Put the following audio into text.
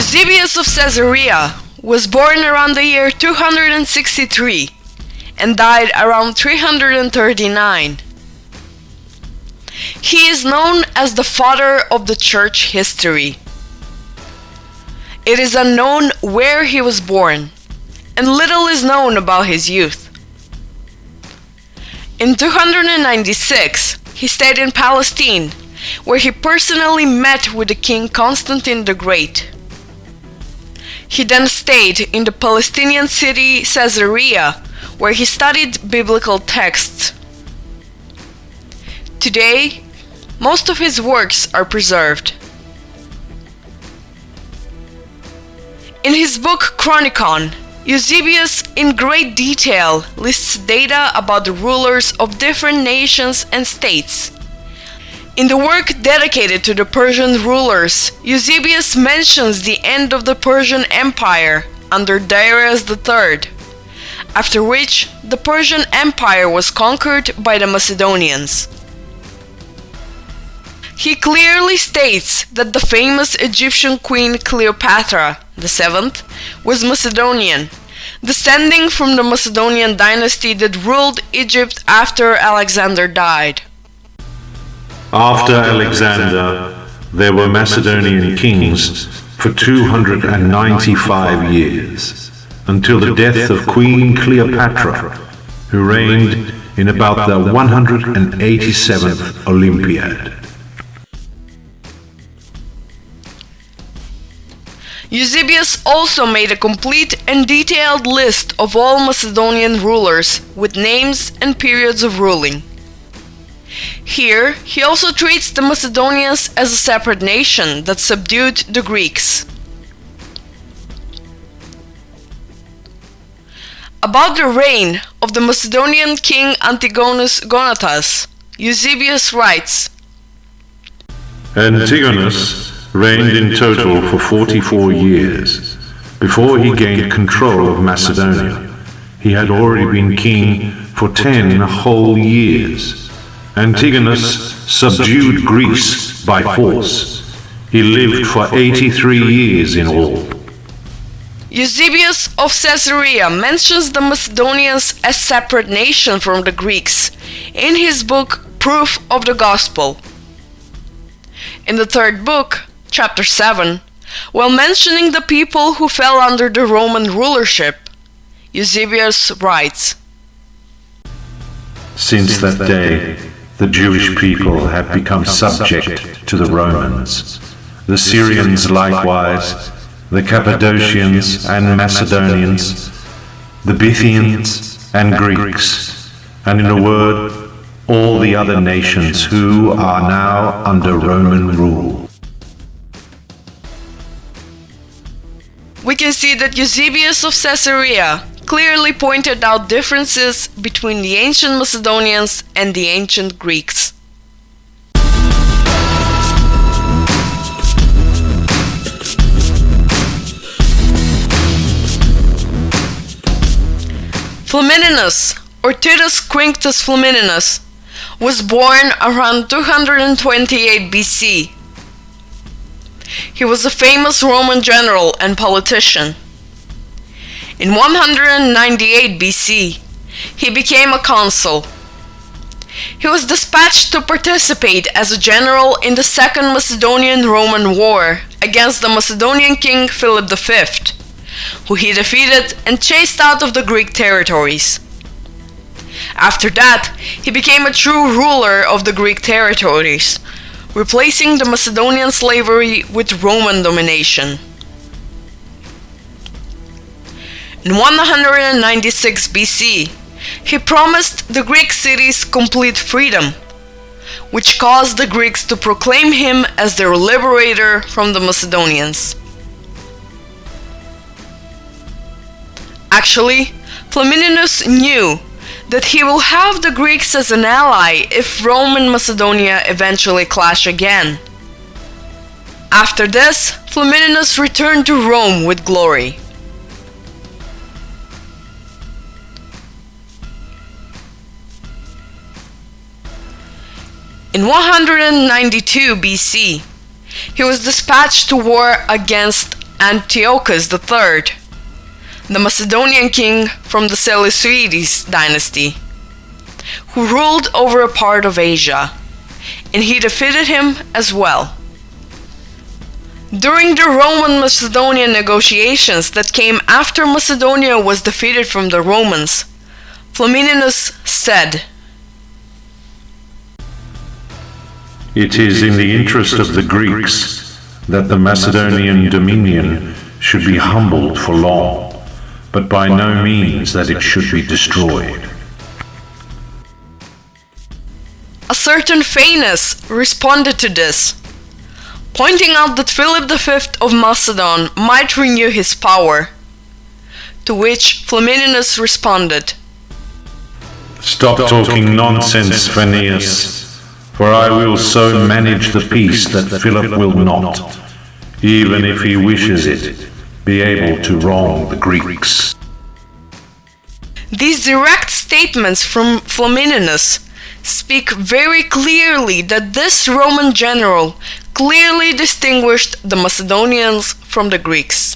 Eusebius of Caesarea was born around the year 263 and died around 339. He is known as the father of the church history. It is unknown where he was born, and little is known about his youth. In 296, he stayed in Palestine, where he personally met with the king Constantine the Great. He then stayed in the Palestinian city Caesarea, where he studied biblical texts. Today, most of his works are preserved. In his book Chronicon, Eusebius in great detail lists data about the rulers of different nations and states. In the work dedicated to the Persian rulers, Eusebius mentions the end of the Persian Empire under Darius III, after which the Persian Empire was conquered by the Macedonians. He clearly states that the famous Egyptian queen Cleopatra VII was Macedonian, descending from the Macedonian dynasty that ruled Egypt after Alexander died. After Alexander, there were Macedonian kings for 295 years, until the death of Queen Cleopatra, who reigned in about the 187th Olympiad. Eusebius also made a complete and detailed list of all Macedonian rulers with names and periods of ruling. Here, he also treats the Macedonians as a separate nation that subdued the Greeks. About the reign of the Macedonian king Antigonus Gonatas, Eusebius writes, Antigonus reigned in total for 44 years. Before he gained control of Macedonia, he had already been king for 10 whole years. Antigonus subdued Greece by force. He lived for 83 years in all. Eusebius of Caesarea mentions the Macedonians as separate nation from the Greeks in his book Proof of the Gospel. In the third book, chapter 7, while mentioning the people who fell under the Roman rulership, Eusebius writes, Since that day, the Jewish people have become subject to the Romans, the Syrians likewise, the Cappadocians and Macedonians, the Bithynians and Greeks, and in a word, all the other nations who are now under Roman rule. We can see that Eusebius of Caesarea clearly pointed out differences between the ancient Macedonians and the ancient Greeks. Flamininus, or Titus Quinctus Flamininus, was born around 228 BC. He was a famous Roman general and politician. In 198 BC, he became a consul. He was dispatched to participate as a general in the Second Macedonian-Roman War against the Macedonian king Philip V, who he defeated and chased out of the Greek territories. After that, he became a true ruler of the Greek territories, replacing the Macedonian slavery with Roman domination. In 196 BC, he promised the Greek cities complete freedom, which caused the Greeks to proclaim him as their liberator from the Macedonians. Actually, Flamininus knew that he will have the Greeks as an ally if Rome and Macedonia eventually clash again. After this, Flamininus returned to Rome with glory. In 192 BC, he was dispatched to war against Antiochus III, the Macedonian king from the Seleucids dynasty, who ruled over a part of Asia, and he defeated him as well. During the Roman-Macedonian negotiations that came after Macedonia was defeated from the Romans, Flamininus said, "It is in the interest of the Greeks that the Macedonian dominion should be humbled for long, but by no means that it should be destroyed." A certain Phanes responded to this, pointing out that Philip V of Macedon might renew his power, to which Flamininus responded, "Stop talking nonsense, Phineas, for I will so manage the peace that Philip will not, even if he wishes it, be able to wrong the Greeks." These direct statements from Flamininus speak very clearly that this Roman general clearly distinguished the Macedonians from the Greeks.